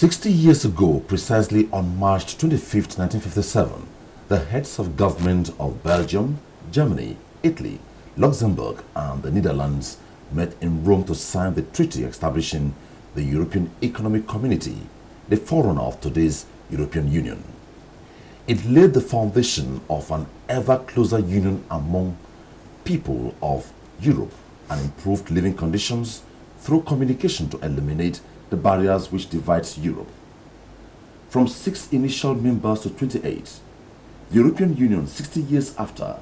60 years ago, precisely on March 25th, 1957, the heads of government of Belgium, Germany, Italy, Luxembourg, and the Netherlands met in Rome to sign the treaty establishing the European Economic Community, the forerunner of today's European Union. It laid the foundation of an ever closer union among people of Europe and improved living conditions through communication to eliminate the barriers which divides Europe. From 6 initial members to 28, the European Union 60 years after,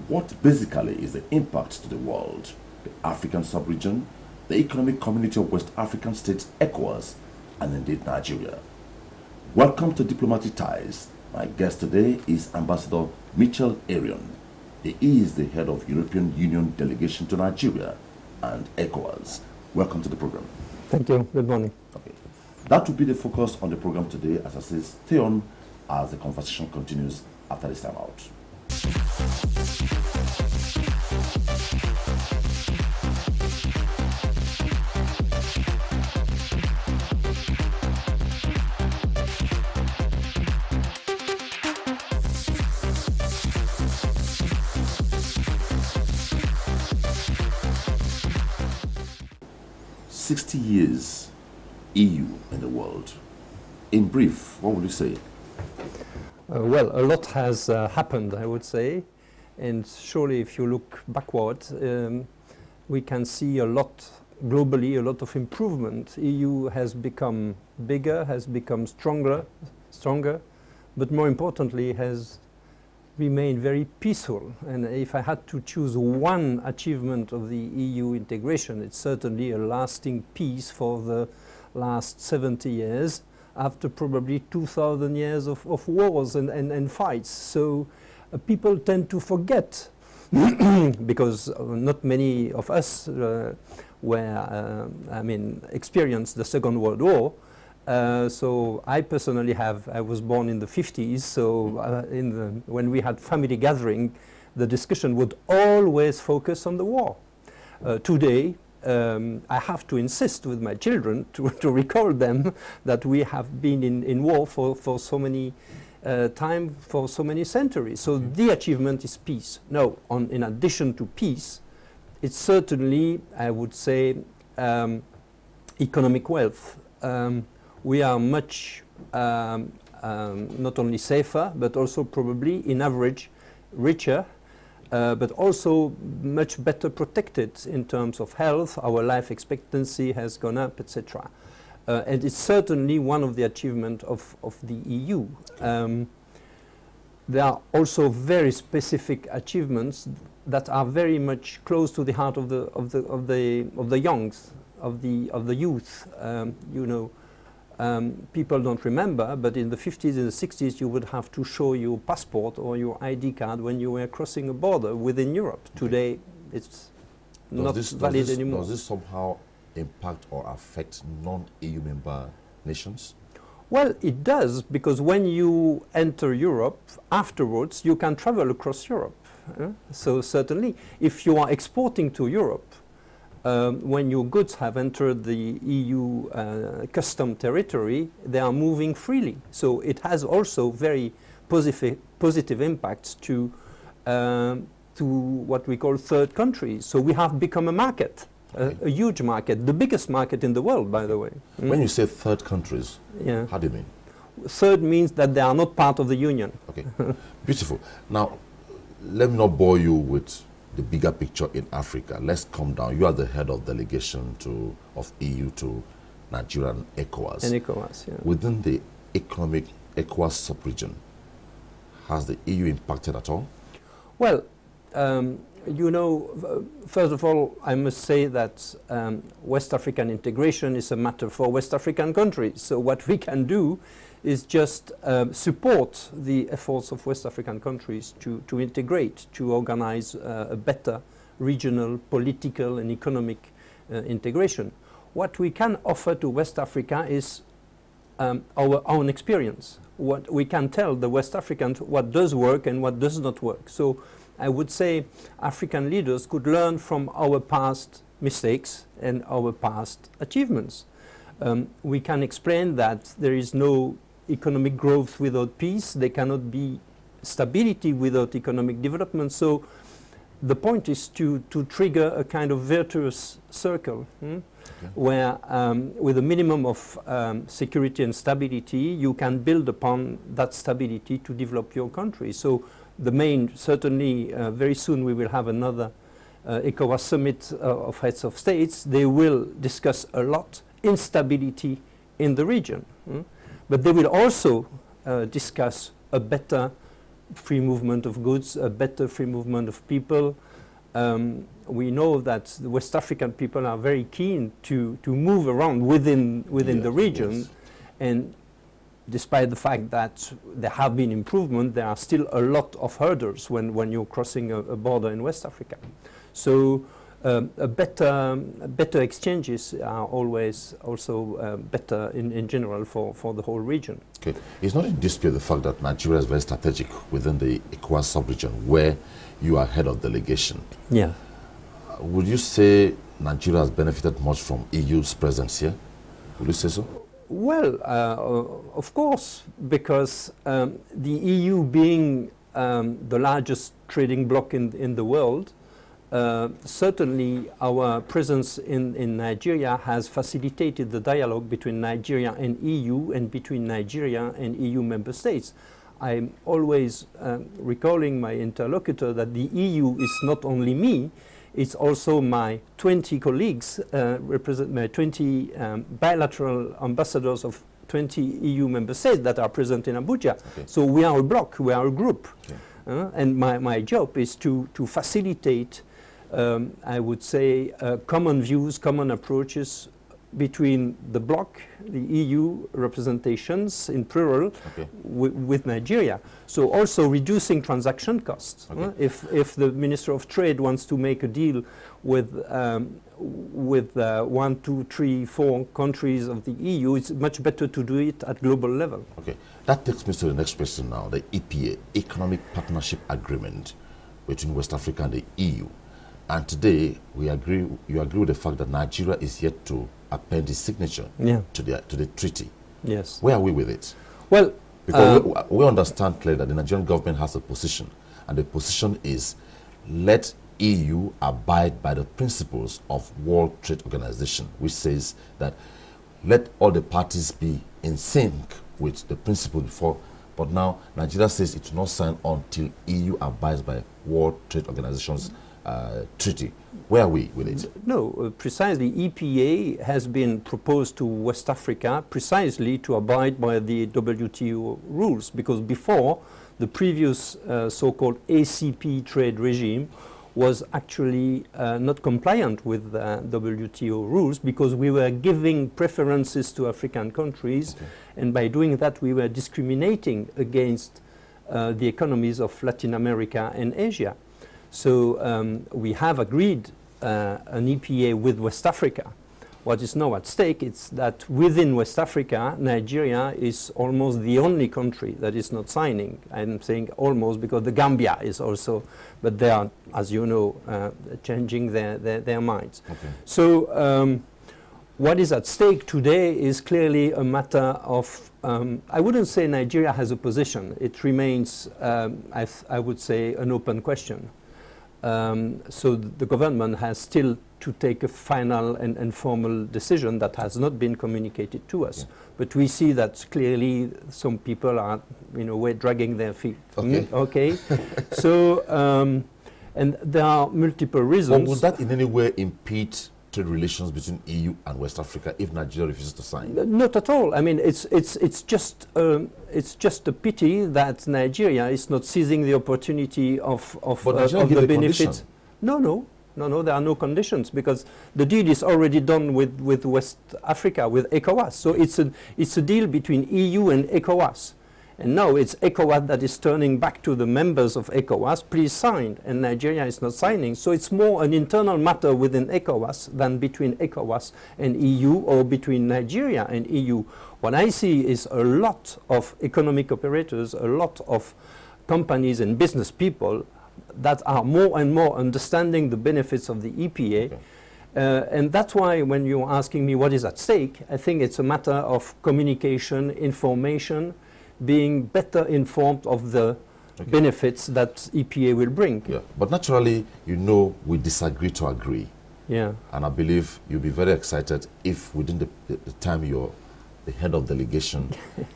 what basically is the impact to the world, the African sub-region, the Economic Community of West African States, ECOWAS, and indeed Nigeria. Welcome to Diplomatic Ties. My guest today is Ambassador Michel Arion. He is the head of European Union delegation to Nigeria and ECOWAS. Welcome to the program. Thank you. Good morning. Okay. That will be the focus on the program today. As I say, stay on as the conversation continues after this time out. "60 years EU in the world." In brief, what would you say? Well, a lot has happened, I would say, and surely if you look backward, we can see a lot globally, a lot of improvement. EU has become bigger, has become stronger, but more importantly has remained very peaceful. And if I had to choose one achievement of the EU integration, it's certainly a lasting peace for the last 70 years, after probably 2,000 years of wars and fights. So people tend to forget, because not many of us experienced the Second World War. So I personally I was born in the 50s, so when we had family gathering, the discussion would always focus on the war. Today, I have to insist with my children to recall them that we have been in war for so many time, for so many centuries. So the achievement is peace. Now, in addition to peace, it's certainly, I would say, economic wealth. We are much not only safer, but also probably in average richer, but also much better protected in terms of health. Our life expectancy has gone up, etc. And it's certainly one of the achievements of the EU. There are also very specific achievements that are very much close to the heart of the youngs, of the youth. You know. People don't remember, but in the 50s and the 60s you would have to show your passport or your ID card when you were crossing a border within Europe. Today it's not valid anymore. Does this somehow impact or affect non-EU member nations? Well, it does, because when you enter Europe, afterwards you can travel across Europe. So certainly, if you are exporting to Europe, when your goods have entered the EU custom territory, they are moving freely. So it has also very positive impacts to what we call third countries. So we have become a market, a huge market, the biggest market in the world, by the way. When you say third countries, how do you mean? Third means that they are not part of the Union. Okay, beautiful. Now, let me not bore you with the bigger picture in Africa. Let's come down. You are the head of delegation of EU to Nigeria and ECOWAS. And ECOWAS, yeah. Within the economic ECOWAS sub-region, has the EU impacted at all? Well, you know, first of all, I must say that West African integration is a matter for West African countries. So what we can do is just support the efforts of West African countries to integrate, to organize a better regional, political and economic integration. What we can offer to West Africa is our own experience. What we can tell the West Africans what does work and what does not work. So I would say African leaders could learn from our past mistakes and our past achievements. We can explain that there is no economic growth without peace. There cannot be stability without economic development. So the point is to trigger a kind of virtuous circle, where with a minimum of security and stability, you can build upon that stability to develop your country. So the main, certainly very soon we will have another ECOWAS summit of heads of states. They will discuss a lot instability in the region. But they will also discuss a better free movement of goods, a better free movement of people. We know that the West African people are very keen to move around within the region, and despite the fact that there have been improvement, there are still a lot of hurdles when you're crossing a border in West Africa. So better exchanges are always also better in general for the whole region. Okay. It's not in dispute the fact that Nigeria is very strategic within the ECOWAS sub-region where you are head of delegation. Yeah. Would you say Nigeria has benefited much from EU's presence here? Would you say so? Well, of course, because the EU being the largest trading bloc in the world, certainly our presence in Nigeria has facilitated the dialogue between Nigeria and EU and between Nigeria and EU member states. I'm always recalling my interlocutor that the EU is not only me, it's also my 20 colleagues, represent my 20 bilateral ambassadors of 20 EU member states that are present in Abuja. Okay. So we are a bloc, we are a group. Okay. And my job is to facilitate, I would say, common views, common approaches between the bloc, the EU representations in plural, okay, with Nigeria. So also reducing transaction costs. Okay. If the Minister of Trade wants to make a deal with 1, 2, 3, 4 countries of the EU, it's much better to do it at global level. Okay, that takes me to the next question now, the EPA, Economic Partnership Agreement between West Africa and the EU. And today, you agree with the fact that Nigeria is yet to append its signature to the treaty. Yes. Where are we with it? Well, because we understand clearly that the Nigerian government has a position, and the position is let EU abide by the principles of World Trade Organization, which says that let all the parties be in sync with the principle before. But now Nigeria says it will not sign until EU abides by World Trade Organization's treaty. Where are we with it? No, precisely. EPA has been proposed to West Africa precisely to abide by the WTO rules, because before, the previous so-called ACP trade regime was actually not compliant with WTO rules, because we were giving preferences to African countries, okay, and by doing that we were discriminating against the economies of Latin America and Asia. So we have agreed an EPA with West Africa. What is now at stake is that within West Africa, Nigeria is almost the only country that is not signing. I'm saying almost because the Gambia is also, but they are, as you know, changing their minds. Okay. So what is at stake today is clearly a matter of, I wouldn't say Nigeria has a position. It remains, I would say, an open question. So the government has still to take a final and formal decision that has not been communicated to us. Yeah. But we see that clearly some people are, in a way, dragging their feet. Okay. Okay. So, and there are multiple reasons. But would that in any way impede trade relations between EU and West Africa if Nigeria refuses to sign? Not at all. I mean, it's just a pity that Nigeria is not seizing the opportunity of the benefits. No, there are no conditions, because the deal is already done with West Africa, with ECOWAS. So it's a deal between EU and ECOWAS. And now it's ECOWAS that is turning back to the members of ECOWAS, please sign, and Nigeria is not signing. So it's more an internal matter within ECOWAS than between ECOWAS and EU or between Nigeria and EU. What I see is a lot of economic operators, a lot of companies and business people that are more and more understanding the benefits of the EPA. Okay. And that's why when you're asking me what is at stake, I think it's a matter of communication, information, being better informed of the benefits that EPA will bring. Yeah, but naturally, you know, we disagree to agree. Yeah. And I believe you'll be very excited if within the time you're the head of delegation,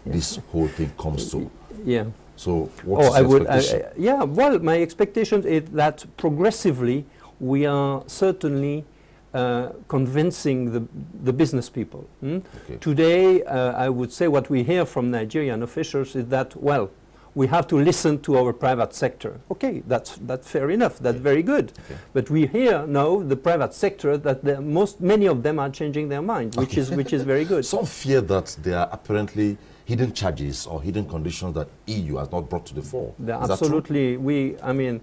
this whole thing comes to. Yeah. So what's your expectation? Yeah, well, my expectation is that progressively we are certainly convincing the business people. Okay. Today, I would say what we hear from Nigerian officials is that, well, we have to listen to our private sector. Okay, that's fair enough. That's very good. Okay. But we hear now the private sector that many of them are changing their mind, which is very good. Some fear that there are apparently hidden charges or hidden conditions that EU has not brought to the fore. Absolutely. I mean,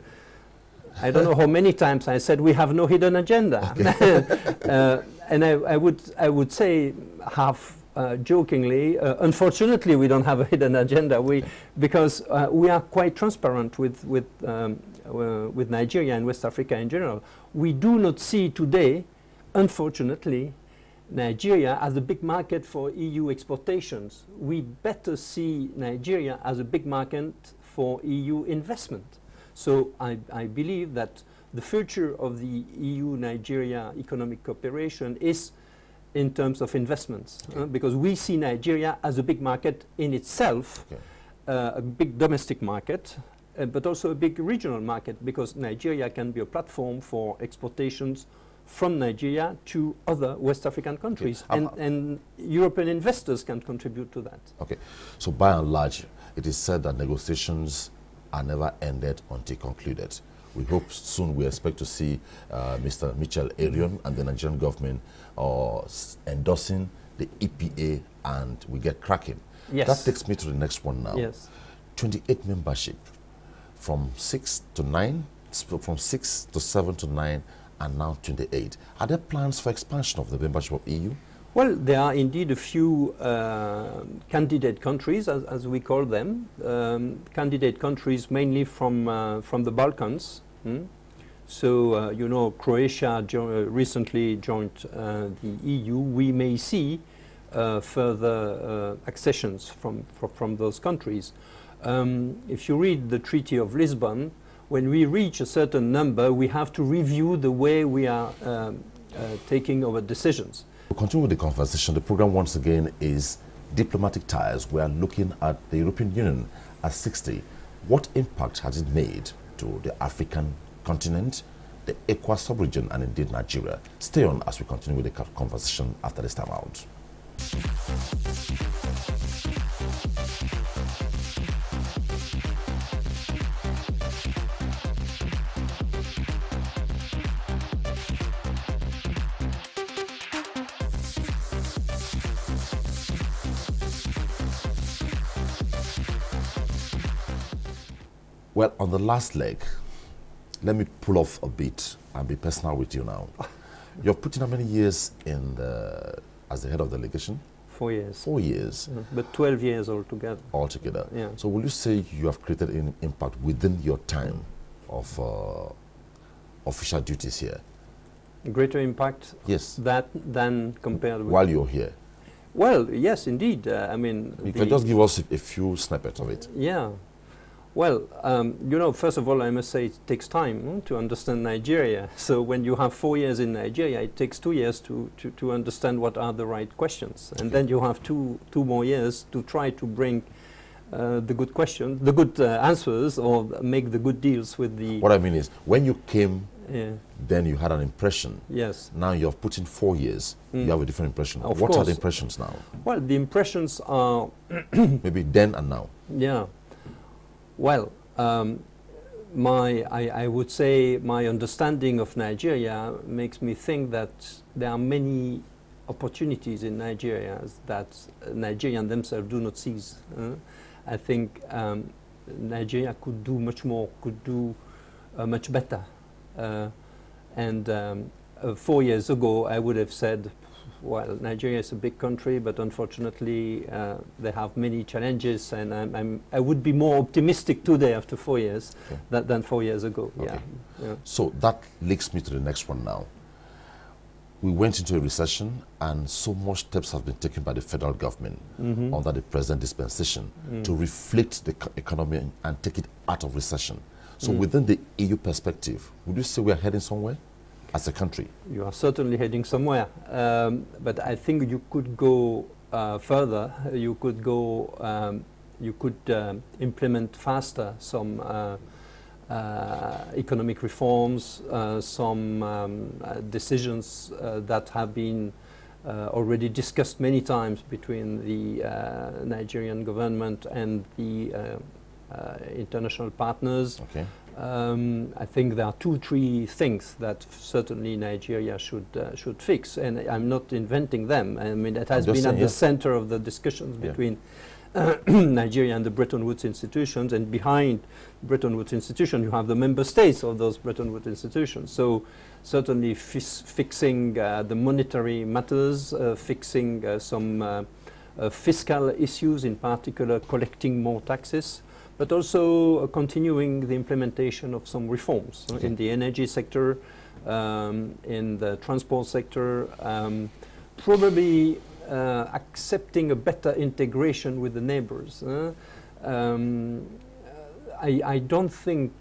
I don't know how many times I said we have no hidden agenda. Okay. And I would say half jokingly, unfortunately, we don't have a hidden agenda. Because we are quite transparent with Nigeria and West Africa in general. We do not see today, unfortunately, Nigeria as a big market for EU exportations. We better see Nigeria as a big market for EU investment. So I believe that the future of the EU-Nigeria economic cooperation is in terms of investments, because we see Nigeria as a big market in itself, a big domestic market, but also a big regional market, because Nigeria can be a platform for exportations from Nigeria to other West African countries, and European investors can contribute to that. Okay, so by and large, it is said that negotiations are never ended until concluded. We hope soon we expect to see Mr. Michel Arion and the Nigerian government endorsing the EPA, and we get cracking. Yes. That takes me to the next one now. Yes. 28 membership, from 6 to 9, from 6 to 7 to 9, and now 28. Are there plans for expansion of the membership of EU? Well, there are indeed a few candidate countries, as we call them, candidate countries mainly from the Balkans. So, you know, Croatia recently joined the EU. We may see further accessions from those countries. If you read the Treaty of Lisbon, when we reach a certain number, we have to review the way we are taking our decisions. To continue with the conversation, the program once again is Diplomatic Ties. We are looking at the European Union at 60. What impact has it made to the African continent, the ECOWAS sub-region, and indeed Nigeria? Stay on as we continue with the conversation after this time out. Well, on the last leg, let me pull off a bit and be personal with you now. You've put in how many years as the head of delegation? 4 years. 4 years. But 12 years altogether. Altogether. Yeah. So will you say you have created an impact within your time of official duties here? Greater impact? Yes. Than compared with... While you're here? Well, yes, indeed. I mean... You can just give us a few snippets of it. Yeah. Well, you know, first of all, I must say it takes time to understand Nigeria. So when you have 4 years in Nigeria, it takes 2 years to understand what are the right questions. And then you have two more years to try to bring the good questions, the good answers, or make the good deals with the... What I mean is, when you came, then you had an impression. Yes. Now you have put in 4 years, you have a different impression. Of what course. are the impressions now? Well, the impressions are... Maybe then and now. Yeah. Well, I would say my understanding of Nigeria makes me think that there are many opportunities in Nigeria that Nigerians themselves do not seize. I think Nigeria could do much more, could do much better. 4 years ago, I would have said, well, Nigeria is a big country, but unfortunately they have many challenges, and I would be more optimistic today after 4 years than 4 years ago. Okay. Yeah. So that leads me to the next one now. we went into a recession, and so much steps have been taken by the federal government under the present dispensation to reflect the economy and take it out of recession. So within the EU perspective, would you say we are heading somewhere as a country? You are certainly heading somewhere, but I think you could go further. You could go. You could implement faster some economic reforms, some decisions that have been already discussed many times between the Nigerian government and the international partners. Okay. I think there are 2-3 things that certainly Nigeria should fix, and I'm not inventing them. I mean, it has been at the center of the discussions between Nigeria and the Bretton Woods institutions, and behind Bretton Woods institution you have the member states of those Bretton Woods institutions. So certainly fixing the monetary matters, fixing some fiscal issues, in particular collecting more taxes, but also continuing the implementation of some reforms in the energy sector, in the transport sector, probably accepting a better integration with the neighbors. I don't think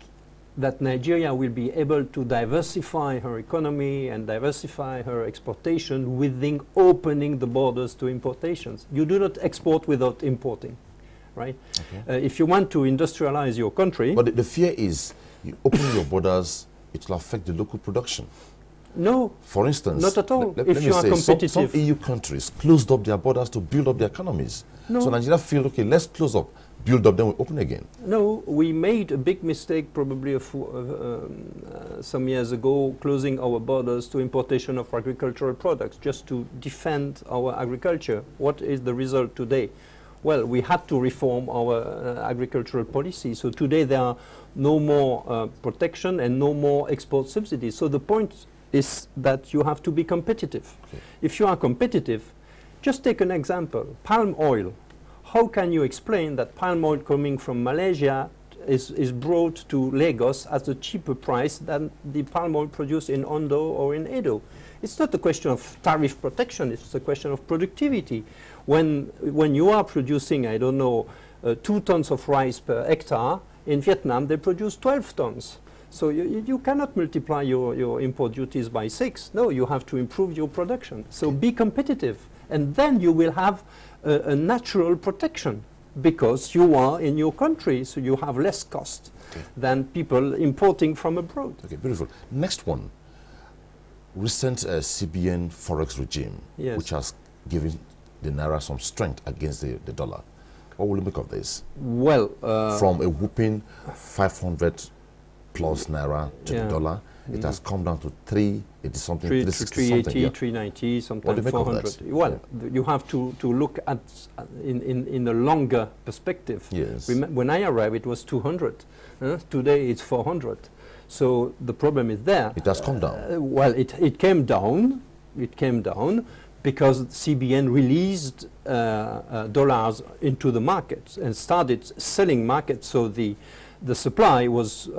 that Nigeria will be able to diversify her economy and diversify her exportation within opening the borders to importations. You do not export without importing, right? Okay. If you want to industrialize your country... But the fear is, you open your borders, it will affect the local production. No. For instance, not at all. If you are competitive, some EU countries closed up their borders to build up their economies. No. So Nigeria feel, okay, let's close up, build up, then we open again. No, we made a big mistake probably some years ago, closing our borders to importation of agricultural products just to defend our agriculture. What is the result today? Well, we had to reform our agricultural policy. So today there are no more protection and no more export subsidies. So the point is that you have to be competitive. Okay. If you are competitive, just take an example, palm oil. How can you explain that palm oil coming from Malaysia is brought to Lagos at a cheaper price than the palm oil produced in Ondo or in Edo? It's not a question of tariff protection, it's a question of productivity. When you are producing, I don't know, 2 tons of rice per hectare, in Vietnam they produce 12 tons. So you cannot multiply your import duties by 6. No, you have to improve your production. So be competitive. And then you will have a natural protection because you are in your country, so you have less cost than people importing from abroad. Okay, beautiful. Next one. Recent CBN Forex regime, which has given the Naira some strength against the dollar. What will you make of this? Well, from a whooping 500 plus Naira to the dollar, it has come down to 380 something, 380, 390, sometimes 400. Well, you have to look at in a longer perspective. Yes. When I arrived, it was 200. Today, it's 400. So the problem is there. It has come down. Well, it came down. It came down because CBN released dollars into the markets and started selling markets. So the supply was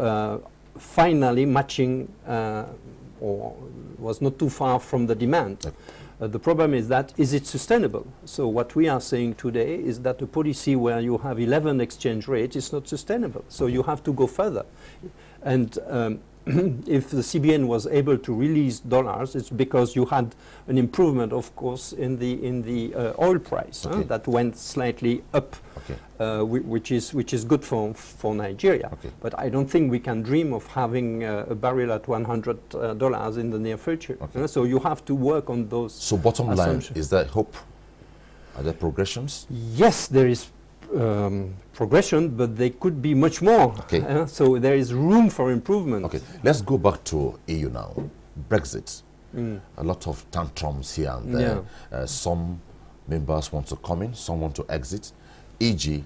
finally matching or was not too far from the demand. The problem is that, is it sustainable? So what we are saying today is that a policy where you have 11 exchange rates is not sustainable. So you have to go further. And if the CBN was able to release dollars, it's because you had an improvement, of course, in the oil price that went slightly up, which is good for Nigeria. But I don't think we can dream of having a barrel at $100 in the near future. So you have to work on those. So bottom line, is there hope? Are there progressions? Yes, there is progression, but they could be much more. So there is room for improvement. Okay, let's go back to EU now. Brexit. A lot of tantrums here and there. Some members want to come in, some want to exit. E.g.,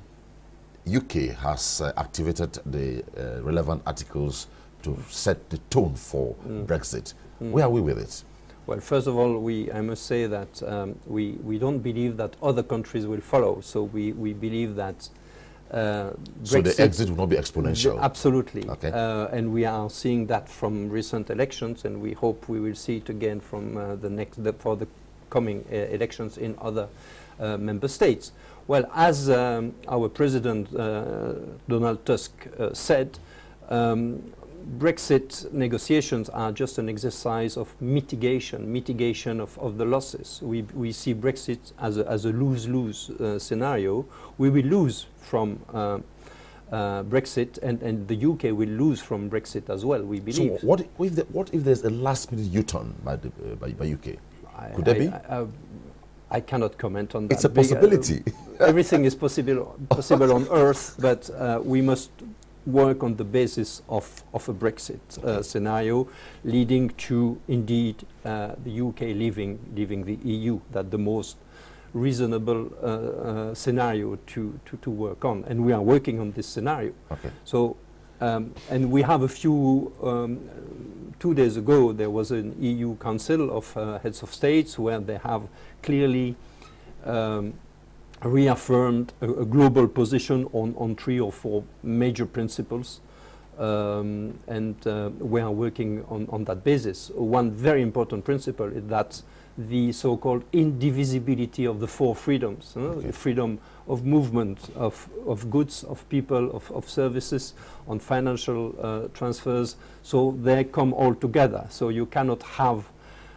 UK has activated the relevant articles to set the tone for Brexit. Where are we with it? Well, first of all, I must say that we don't believe that other countries will follow. So we believe that So the exit will not be exponential? Absolutely. Okay. And we are seeing that from recent elections, and we hope we will see it again from for the coming elections in other member states. Well, as our President Donald Tusk said, Brexit negotiations are just an exercise of mitigation of the losses. We see Brexit as a lose-lose scenario. We will lose from Brexit, and the UK will lose from Brexit as well, we believe. So what if there's a last-minute U-turn by UK? Could there be? I cannot comment on that. It's a possibility. Everything is possible on Earth, but we must work on the basis of a Brexit scenario, leading to indeed the UK leaving the EU. That the most reasonable scenario to work on, and we are working on this scenario. Okay. So, and we have a few. 2 days ago, there was an EU Council of Heads of States where they have clearly reaffirmed a global position on 3 or 4 major principles, and we are working on that basis. One very important principle is that the so-called indivisibility of the 4 freedoms, okay. Freedom of movement of goods, of people, of services, on financial transfers, so they come all together. So you cannot have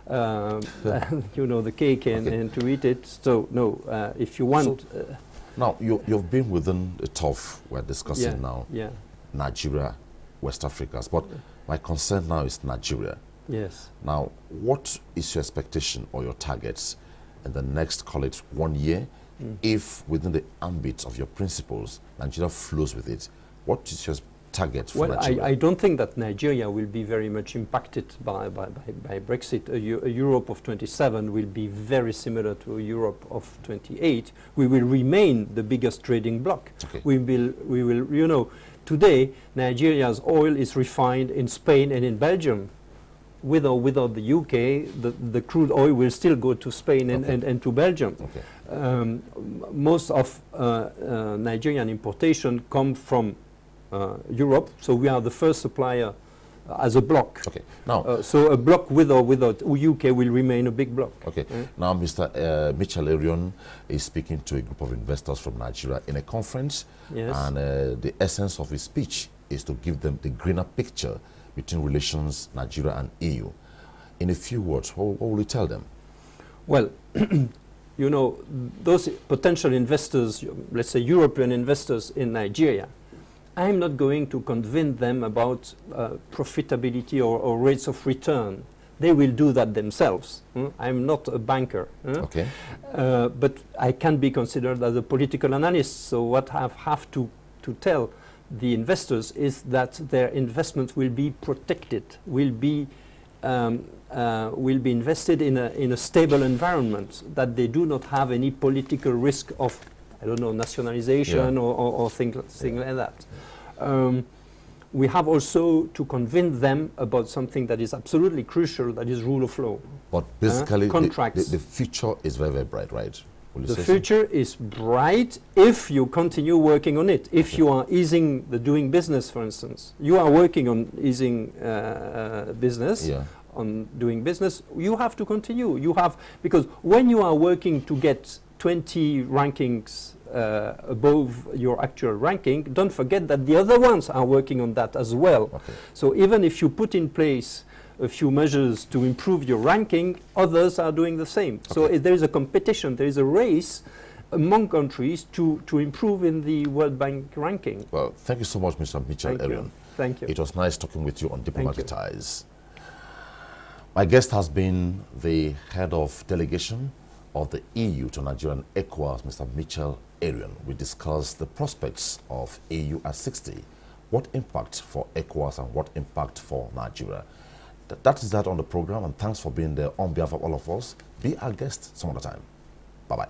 the cake and to eat it. So no, if you want. So now you've been within the TOF we're discussing now. Yeah. Nigeria, West Africa. But my concern now is Nigeria. Yes. Now, what is your expectation or your targets in the next, call it 1 year, if within the ambit of your principles, Nigeria flows with it? What is your target for Nigeria? Well, I don't think that Nigeria will be very much impacted by Brexit. A Europe of 27 will be very similar to a Europe of 28. We will remain the biggest trading bloc. Okay. We will, today, Nigeria's oil is refined in Spain and in Belgium. With or without the UK, the crude oil will still go to Spain and to Belgium. Okay. Most of Nigerian importation come from Europe, so we are the first supplier as a bloc. Okay. Now, so a bloc with or without UK will remain a big bloc. Okay. Now, Mr. Mitchell Arion is speaking to a group of investors from Nigeria in a conference, and the essence of his speech is to give them the greener picture between relations Nigeria and EU. In a few words, what will you tell them? Well, those potential investors, let's say European investors in Nigeria, I'm not going to convince them about profitability or rates of return. They will do that themselves. I'm not a banker. Okay. But I can be considered as a political analyst. So what I have to tell the investors is that their investments will be protected, will be invested in a stable environment, that they do not have any political risk of, I don't know, nationalization or things like that. We have also to convince them about something that is absolutely crucial, that is rule of law. But basically, contracts. The future is very, very bright, right? The future is bright if you continue working on it. If you are easing the doing business, for instance, you are working on easing business, on doing business, you have to continue. Because when you are working to get 20 rankings above your actual ranking, don't forget that the other ones are working on that as well. Okay. So even if you put in place a few measures to improve your ranking, others are doing the same. Okay. So there is a competition, there is a race among countries to improve in the World Bank ranking. Well, thank you so much, Mr. Mitchell Arion. Thank you. It was nice talking with you on Diplomatic Ties. My guest has been the head of delegation of the EU to Nigeria and ECOWAS, Mr. Mitchell Arion. We discussed the prospects of EU at 60, what impact for ECOWAS and what impact for Nigeria. That is that on the program, and thanks for being there on behalf of all of us. Be our guest some other time. Bye-bye.